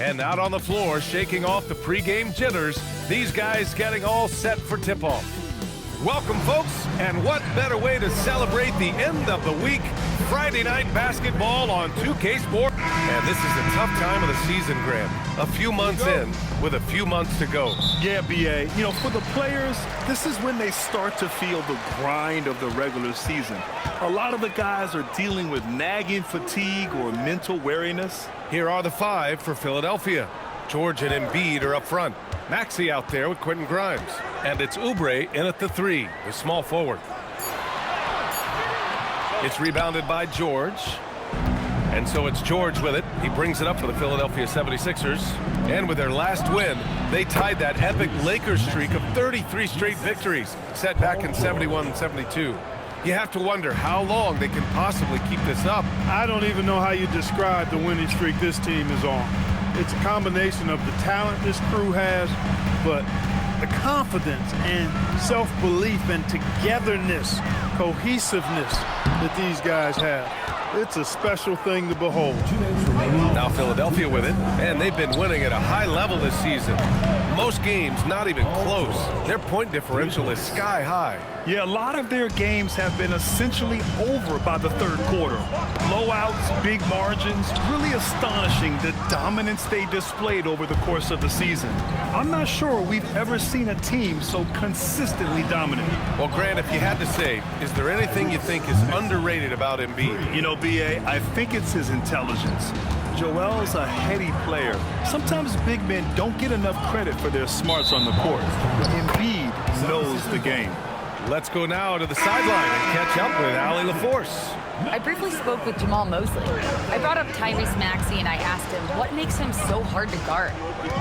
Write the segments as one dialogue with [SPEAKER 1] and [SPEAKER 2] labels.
[SPEAKER 1] And out on the floor, shaking off the pregame jitters, these guys getting all set for tip-off. Welcome, folks, and what better way to celebrate the end of the week? Friday night basketball on 2K Sports. And this is a tough time of the season, Grant. A few months in with a few months to go.
[SPEAKER 2] Yeah, B.A. You know, for the players, this is when they start to feel the grind of the regular season. A lot of the guys are dealing with nagging fatigue or mental weariness.
[SPEAKER 1] Here are the five for Philadelphia. George and Embiid are up front. Maxey out there with Quentin Grimes. And it's Oubre in at the three, the small forward. It's rebounded by George. And so it's George with it. He brings it up for the Philadelphia 76ers. And with their last win, they tied that epic Lakers streak of 33 straight victories set back in 71-72. You have to wonder how long they can possibly keep this up.
[SPEAKER 3] I don't even know how you describe the winning streak this team is on. It's a combination of the talent this crew has, but the confidence and self-belief and togetherness, cohesiveness that these guys have. It's a special thing to behold.
[SPEAKER 1] Now Philadelphia with it, and they've been winning at a high level this season. Most games not even close. Their point differential is sky high.
[SPEAKER 2] Yeah, a lot of their games have been essentially over by the third quarter. Blowouts, big margins, really astonishing the dominance they displayed over the course of the season. I'm not sure we've ever seen a team so consistently dominant.
[SPEAKER 1] Well, Grant, if you had to say, is there anything you think is underrated about Embiid?
[SPEAKER 2] You know, B.A., I think it's his intelligence. Joel's a heady player. Sometimes big men don't get enough credit for their smarts on the court. Embiid knows the game.
[SPEAKER 1] Let's go now to the sideline and catch up with Allie LaForce.
[SPEAKER 4] I briefly spoke with Jamal Mosley. I brought up Tyrese Maxey and I asked him what makes him so hard to guard.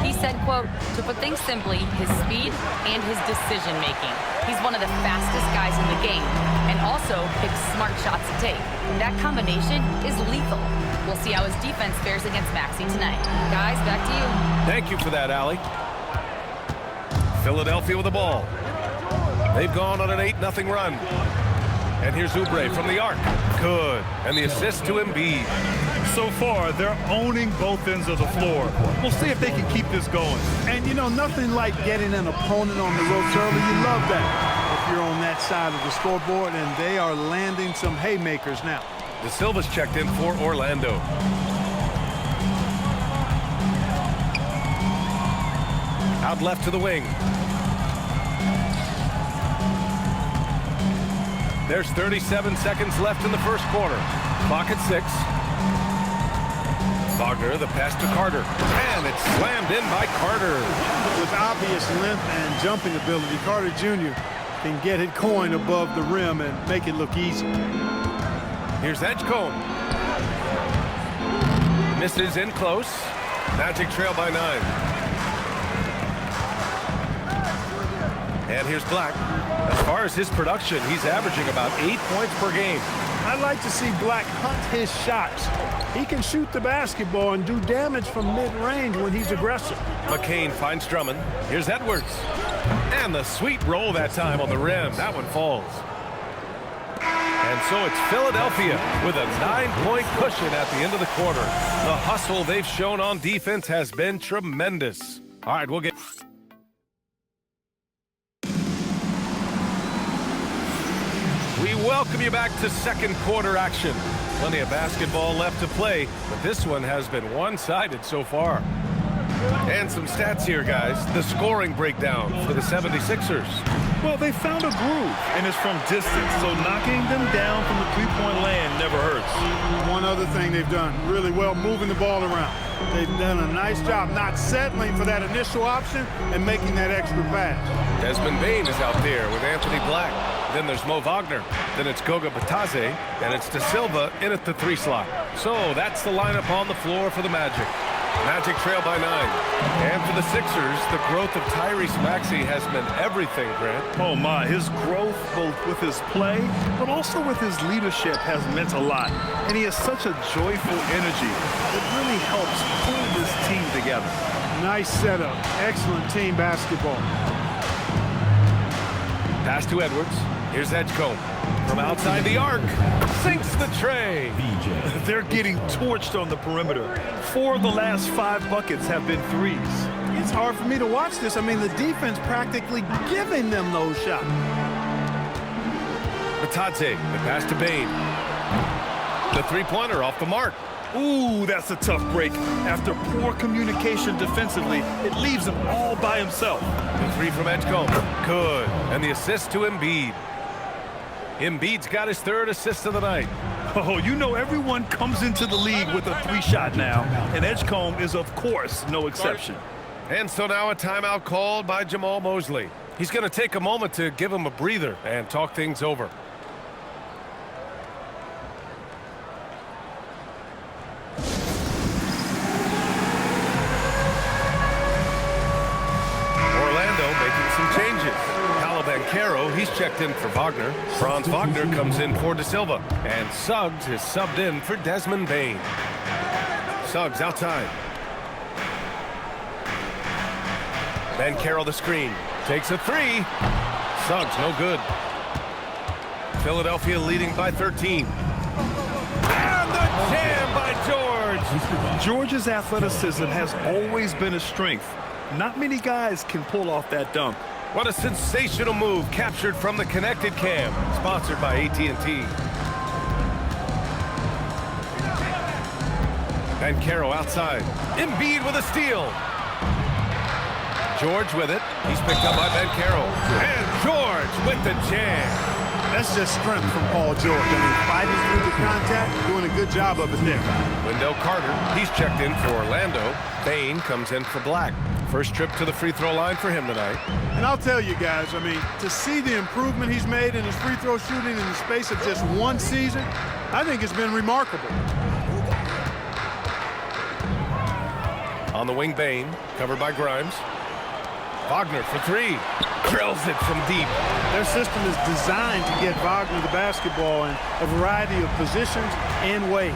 [SPEAKER 4] He said, quote, to put things simply, his speed and his decision making. He's one of the fastest guys in the game and also picks smart shots to take. That combination is lethal. We'll see how his defense fares against Maxey tonight. Guys, back to you.
[SPEAKER 1] Thank you for that, Allie. Philadelphia with the ball. They've gone on an 8-0 run. And here's Oubre from the arc. Good. And the assist to Embiid.
[SPEAKER 2] So far, they're owning both ends of the floor. We'll see if they can keep this going.
[SPEAKER 3] And, you know, nothing like getting an opponent on the ropes early. You love that if you're on that side of the scoreboard, and they are landing some haymakers now.
[SPEAKER 1] De Silva's checked in for Orlando. Out left to the wing. There's 37 seconds left in the first quarter. Clock at 6. Wagner, the pass to Carter. And it's slammed in by Carter.
[SPEAKER 3] With obvious length and jumping ability, Carter Jr. can get it going above the rim and make it look easy.
[SPEAKER 1] Here's Edgecombe. Misses in close. Magic trail by 9. And here's Black. As far as his production, he's averaging about 8 points per game.
[SPEAKER 3] I'd like to see Black hunt his shots. He can shoot the basketball and do damage from mid-range when he's aggressive.
[SPEAKER 1] McCain finds Drummond. Here's Edwards. And the sweet roll that time on the rim. That one falls. And so it's Philadelphia with a 9-point cushion at the end of the quarter. The hustle they've shown on defense has been tremendous. All right, we'll get... We welcome you back to second quarter action. Plenty of basketball left to play, but this one has been one-sided so far. And some stats here, guys. The scoring breakdown for the 76ers.
[SPEAKER 2] Well, they found a groove, and it's from distance, so knocking them down from the three-point land never hurts.
[SPEAKER 3] One other thing they've done really well, moving the ball around. They've done a nice job not settling for that initial option and making that extra pass.
[SPEAKER 1] Desmond Bane is out there with Anthony Black. Then there's Mo Wagner. Then it's Goga Batadze. And it's De Silva in at the 3 slot. So that's the lineup on the floor for the Magic. Magic trail by 9. And for the Sixers, the growth of Tyrese Maxey has been everything, Grant.
[SPEAKER 2] Oh my, his growth both with his play, but also with his leadership has meant a lot. And he has such a joyful energy that really helps pull this team together.
[SPEAKER 3] Nice setup. Excellent team basketball.
[SPEAKER 1] Pass to Edwards. Here's Edgecombe. From outside the arc, sinks the tray.
[SPEAKER 2] They're getting torched on the perimeter. 4 of the last 5 buckets have been threes.
[SPEAKER 3] It's hard for me to watch this. I mean, the defense practically giving them those shots.
[SPEAKER 1] Batadze, the pass to Bane. The three-pointer off the mark.
[SPEAKER 2] Ooh, that's a tough break. After poor communication defensively, it leaves him all by himself.
[SPEAKER 1] The three from Edgecombe. Good. And the assist to Embiid. Embiid's got his 3rd assist of the night.
[SPEAKER 2] Oh, you know everyone comes into the league with a 3-shot now, and Edgecombe is, of course, no exception.
[SPEAKER 1] And so now a timeout called by Jamal Mosley. He's going to take a moment to give him a breather and talk things over. Banchero, he's checked in for Wagner. Franz Wagner comes in for De Silva. And Suggs is subbed in for Desmond Bane. Suggs outside. Banchero the screen. Takes a 3. Suggs no good. Philadelphia leading by 13. And the jam by George.
[SPEAKER 2] George's athleticism has always been a strength. Not many guys can pull off that dunk.
[SPEAKER 1] What a sensational move captured from the connected cam, sponsored by AT&T. Banchero outside. Embiid with a steal. George with it. He's picked up by Banchero. And George with the jam.
[SPEAKER 3] That's just strength from Paul George. I mean, fighting through the contact, doing a good job of it there.
[SPEAKER 1] Wendell Carter, he's checked in for Orlando. Bane comes in for Black. First trip to the free throw line for him tonight.
[SPEAKER 3] And I'll tell you guys, I mean, to see the improvement he's made in his free throw shooting in the space of just 1 season, I think it's been remarkable.
[SPEAKER 1] On the wing, Bane, covered by Grimes. Wagner for 3. Drills it from deep.
[SPEAKER 3] Their system is designed to get Wagner the basketball in a variety of positions and ways.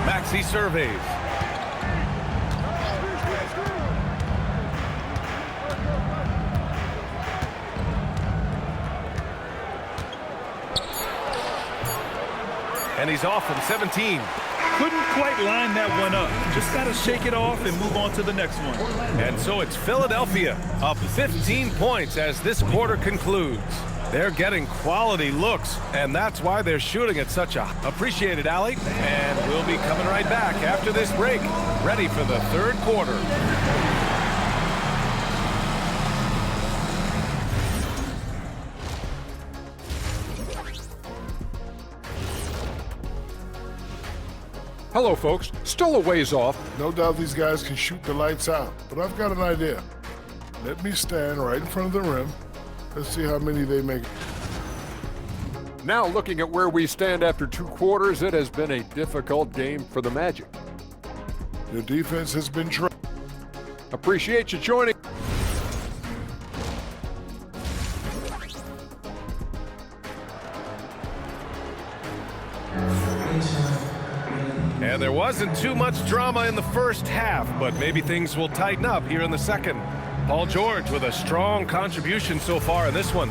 [SPEAKER 1] Maxey surveys. And he's off from 17.
[SPEAKER 2] Couldn't quite line that one up. Just got to shake it off and move on to the next one.
[SPEAKER 1] And so it's Philadelphia up 15 points as this quarter concludes. They're getting quality looks, and that's why they're shooting at such a appreciated alley. And we'll be coming right back after this break, ready for the 3rd quarter.
[SPEAKER 5] Hello, folks. Still a ways off.
[SPEAKER 6] No doubt these guys can shoot the lights out, but I've got an idea. Let me stand right in front of the rim. Let's see how many they make.
[SPEAKER 5] Now looking at where we stand after 2 quarters, it has been a difficult game for the Magic.
[SPEAKER 6] Your defense has been trained.
[SPEAKER 5] Appreciate you joining.
[SPEAKER 1] And there wasn't too much drama in the first half, but maybe things will tighten up here in the second. Paul George with a strong contribution so far in this one.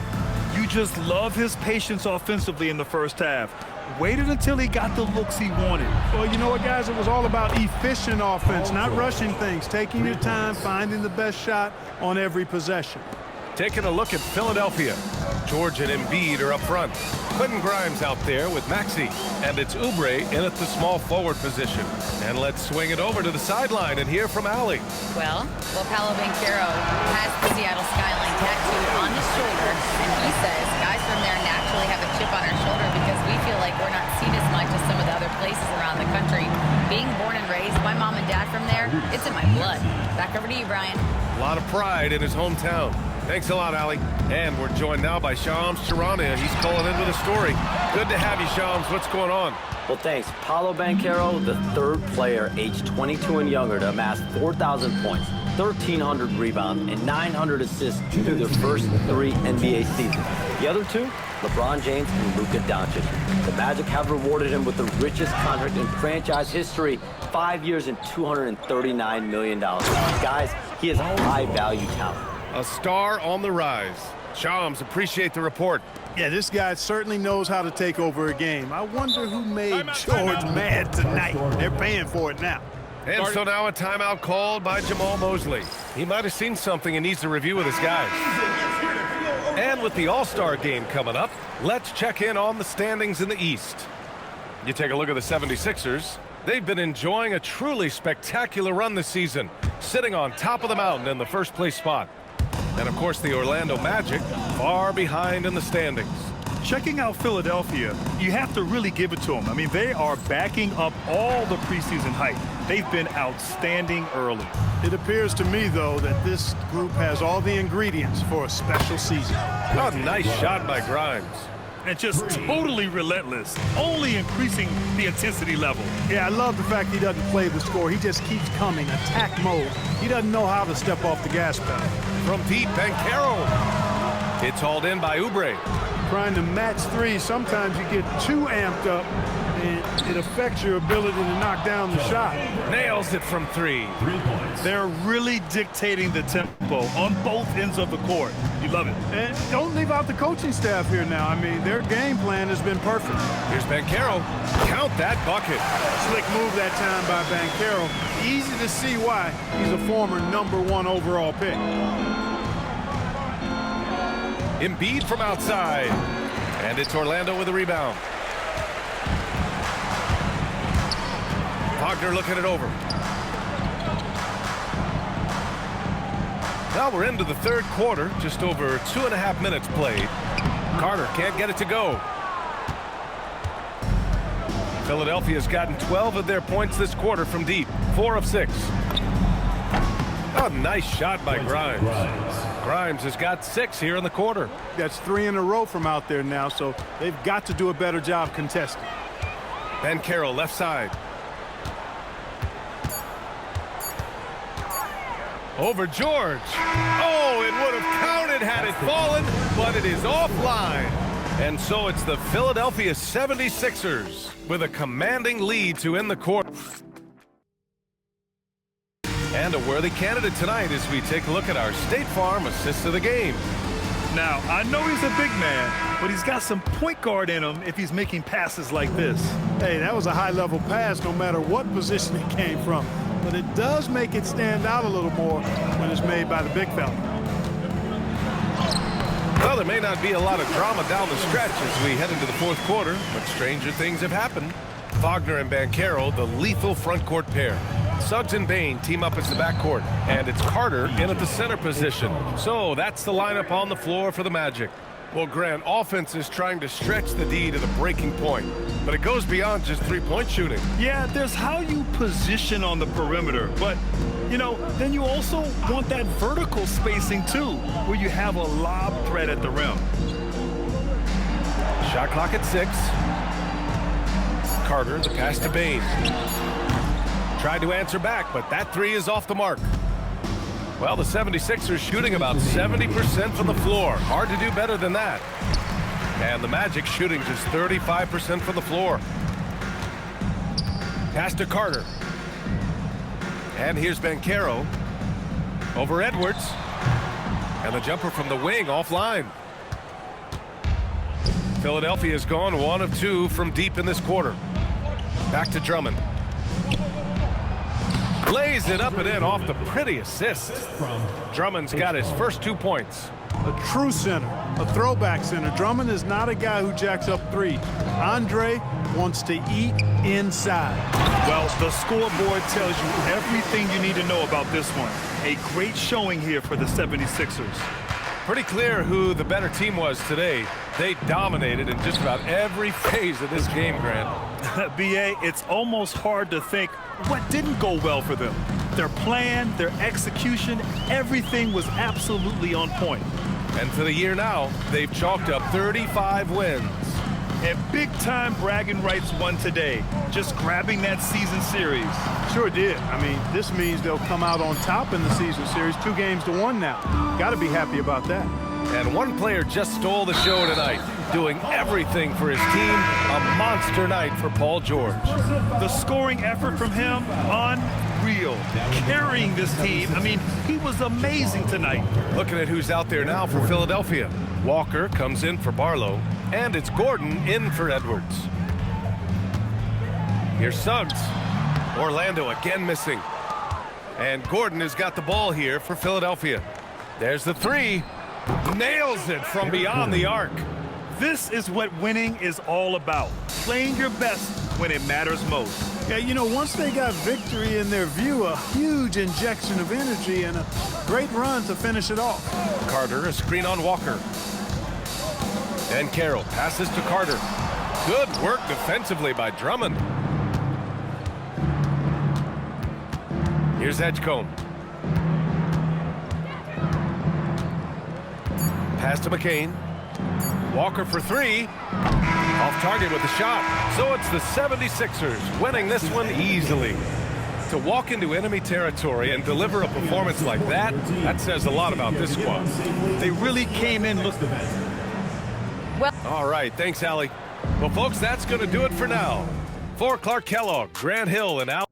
[SPEAKER 2] You just love his patience offensively in the first half. Waited until he got the looks he wanted.
[SPEAKER 3] Well, you know what, guys? It was all about efficient offense, not rushing things, taking your time, finding the best shot on every possession.
[SPEAKER 1] Taking a look at Philadelphia. George and Embiid are up front. Quentin Grimes out there with Maxey. And it's Oubre in at the small forward position. And let's swing it over to the sideline and hear from Allie.
[SPEAKER 4] Well, Paolo Banchero has the Seattle skyline tattooed on his shoulder, and he says guys from there naturally have a chip on our shoulder because we feel like we're not seen as much as some of the other places around the country. Being born and raised, my mom and dad from there, it's in my blood. Back over to you, Brian.
[SPEAKER 1] A lot of pride in his hometown. Thanks a lot, Allie. And we're joined now by Shams Charania. He's calling in with a story. Good to have you, Shams. What's going on?
[SPEAKER 7] Well, thanks. Paolo Banchero, the 3rd player aged 22 and younger to amass 4,000 points, 1,300 rebounds, and 900 assists through their first 3 NBA seasons. The other 2, LeBron James and Luka Doncic. The Magic have rewarded him with the richest contract in franchise history, 5 years and $239 million. Guys, he is a high-value talent.
[SPEAKER 1] A star on the rise. Shams, appreciate the report.
[SPEAKER 3] Yeah, this guy certainly knows how to take over a game. I wonder who made George mad tonight. They're paying for it now.
[SPEAKER 1] And so now a timeout called by Jamal Mosley. He might have seen something and needs to review with his guys. And with the All-Star game coming up, let's check in on the standings in the East. You take a look at the 76ers. They've been enjoying a truly spectacular run this season, sitting on top of the mountain in the first place spot. And of course the Orlando Magic far behind in the standings.
[SPEAKER 2] Checking out Philadelphia, you have to really give it to them. I mean, they are backing up all the preseason hype. They've been outstanding early.
[SPEAKER 3] It appears to me, though, that this group has all the ingredients for a special season.
[SPEAKER 1] Oh, nice shot by Grimes.
[SPEAKER 2] And just totally relentless, only increasing the intensity level.
[SPEAKER 3] Yeah, I love the fact he doesn't play the score. He just keeps coming, attack mode. He doesn't know how to step off the gas pedal.
[SPEAKER 1] From deep, Banchero. It's hauled in by Oubre.
[SPEAKER 3] Trying to match three, sometimes you get too amped up, and it affects your ability to knock down the shot.
[SPEAKER 1] Nails it from 3.
[SPEAKER 2] They're really dictating the tempo on both ends of the court. You love it.
[SPEAKER 3] And don't leave out the coaching staff here now. I mean, their game plan has been perfect.
[SPEAKER 1] Here's Banchero. Count that bucket.
[SPEAKER 3] Slick move that time by Banchero. Easy to see why he's a former #1 overall pick.
[SPEAKER 1] Embiid from outside. And it's Orlando with the rebound. Wagner looking it over. Now we're into the third quarter, just over 2.5 minutes played. Carter can't get it to go. Philadelphia's gotten 12 of their points this quarter from deep, 4 of 6. Oh, nice shot by Grimes. Grimes has got 6 here in the quarter.
[SPEAKER 3] That's 3 in a row from out there now, so they've got to do a better job contesting.
[SPEAKER 1] Banchero left side. Over George. Oh, it would have counted had it fallen, but it is offline. And so it's the Philadelphia 76ers with a commanding lead to end the quarter. And a worthy candidate tonight as we take a look at our State Farm assist of the game.
[SPEAKER 2] Now, I know he's a big man, but he's got some point guard in him if he's making passes like this.
[SPEAKER 3] Hey, that was a high-level pass no matter what position it came from. But it does make it stand out a little more when it's made by the big fella.
[SPEAKER 1] Well, there may not be a lot of drama down the stretch as we head into the fourth quarter, but stranger things have happened. Wagner and Banchero, the lethal front court pair. Suggs and Bane team up as the backcourt, and it's Carter in at the center position. So that's the lineup on the floor for the Magic. Well, Grant, offense is trying to stretch the D to the breaking point, but it goes beyond just three-point shooting.
[SPEAKER 2] Yeah, there's how you position on the perimeter, but, you know, then you also want that vertical spacing, too, where you have a lob threat at the rim.
[SPEAKER 1] Shot clock at 6. Carter, the pass to Bane. Tried to answer back, but that 3 is off the mark. Well, the 76ers shooting about 70% from the floor. Hard to do better than that. And the Magic shooting just 35% from the floor. Pass to Carter. And here's Banchero. Over Edwards. And the jumper from the wing offline. Philadelphia's gone 1 of 2 from deep in this quarter. Back to Drummond. Lays it up and in off the pretty assist. Drummond's got his first 2 points.
[SPEAKER 3] A true center, a throwback center. Drummond is not a guy who jacks up 3. Andre wants to eat inside.
[SPEAKER 2] Well, the scoreboard tells you everything you need to know about this one. A great showing here for the 76ers.
[SPEAKER 1] Pretty clear who the better team was today. They dominated in just about every phase of this game, Grant.
[SPEAKER 2] B.A., it's almost hard to think what didn't go well for them. Their plan, their execution, everything was absolutely on point.
[SPEAKER 1] And for the year now, they've chalked up 35 wins.
[SPEAKER 2] And big-time bragging rights won today, just grabbing that season series.
[SPEAKER 3] Sure did. I mean, this means they'll come out on top in the season series, 2 games to 1 now. Got to be happy about that.
[SPEAKER 1] And one player just stole the show tonight. doing everything for his team. A monster night for Paul George.
[SPEAKER 2] The scoring effort from him, unreal. Carrying this team, I mean, he was amazing tonight.
[SPEAKER 1] Looking at who's out there now for Philadelphia. Walker comes in for Barlow, and it's Gordon in for Edwards. Here's Suggs. Orlando again missing. And Gordon has got the ball here for Philadelphia. There's the three. Nails it from beyond the arc.
[SPEAKER 2] This is what winning is all about. Playing your best when it matters most.
[SPEAKER 3] Yeah, you know, once they got victory in their view, a huge injection of energy and a great run to finish it off.
[SPEAKER 1] Carter, a screen on Walker. And Carroll passes to Carter. Good work defensively by Drummond. Here's Edgecombe. Pass to McCain. Walker for three. Off target with the shot. So it's the 76ers winning this one easily. To walk into enemy territory and deliver a performance like that, that says a lot about this squad.
[SPEAKER 2] They really came in looking.
[SPEAKER 1] All right, thanks, Allie. Well, folks, that's going to do it for now. For Clark Kellogg, Grant Hill, and Al.